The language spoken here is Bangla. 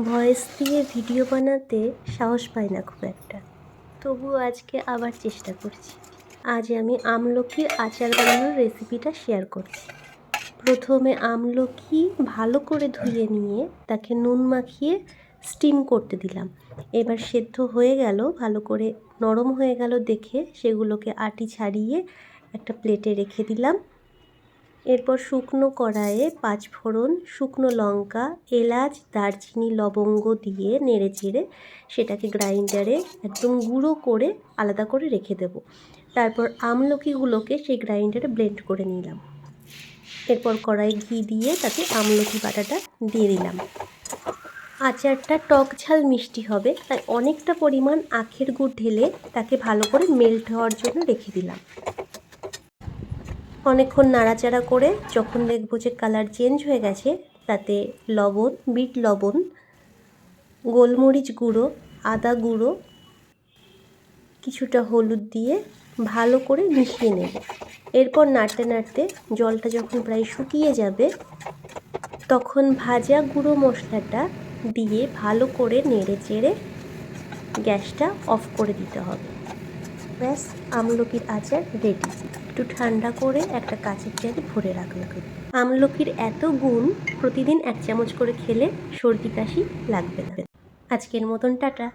ভয়েস দিয়ে ভিডিও বানাতে সাহস পাই না খুব একটা, তবুও আজকে আবার চেষ্টা করছি। আজ আমি আমলকির আচার বানানোর রেসিপিটা শেয়ার করছি। প্রথমে আমলকি ভালো করে ধুয়ে নিয়ে তাকে নুন মাখিয়ে স্টিম করতে দিলাম। এবার সেদ্ধ হয়ে গেল, ভালো করে নরম হয়ে গেল দেখে সেগুলোকে আটি ছাড়িয়ে একটা প্লেটে রেখে দিলাম। এরপর শুকনো কড়াইয়ে 5 ফোড়ন, শুকনো লঙ্কা, এলাচ, দারচিনি, লবঙ্গ দিয়ে নেড়ে চেড়ে সেটাকে গ্রাইন্ডারে একদম গুঁড়ো করে আলাদা করে রেখে দেব। তারপর আমলকিগুলোকে সেই গ্রাইন্ডারে ব্লেন্ড করে নিলাম। এরপর কড়াই ঘি দিয়ে তাতে আমলকি বাটাটা দিয়ে দিলাম। আচারটা টক ঝাল মিষ্টি হবে, তাই অনেকটা পরিমাণ আখের গুড় ঢেলে তাকে ভালো করে মেল্ট হওয়ার জন্য রেখে দিলাম। অনেকক্ষণ নাড়াচাড়া করে যখন দেখব যে কালার চেঞ্জ হয়ে গেছে, তাতে লবণ, বিট লবণ, গোলমরিচ গুঁড়ো, আদা গুঁড়ো, কিছুটা হলুদ দিয়ে ভালো করে মিশিয়ে নেব। এরপর নাড়তে নাড়তে জলটা যখন প্রায় শুকিয়ে যাবে, তখন ভাজা গুঁড়ো মশলাটা দিয়ে ভালো করে নেড়ে চেড়ে গ্যাসটা অফ করে দিতে হবে। ব্যাস, আমলকির আচার রেডি। একটু ঠান্ডা করে একটা কাঁচের জারে ভরে রাখলাম। আমলকির এত গুণ, প্রতিদিন 1 চামচ করে খেলে সর্দি কাশি লাগবে না। আজকের মতন টাটা।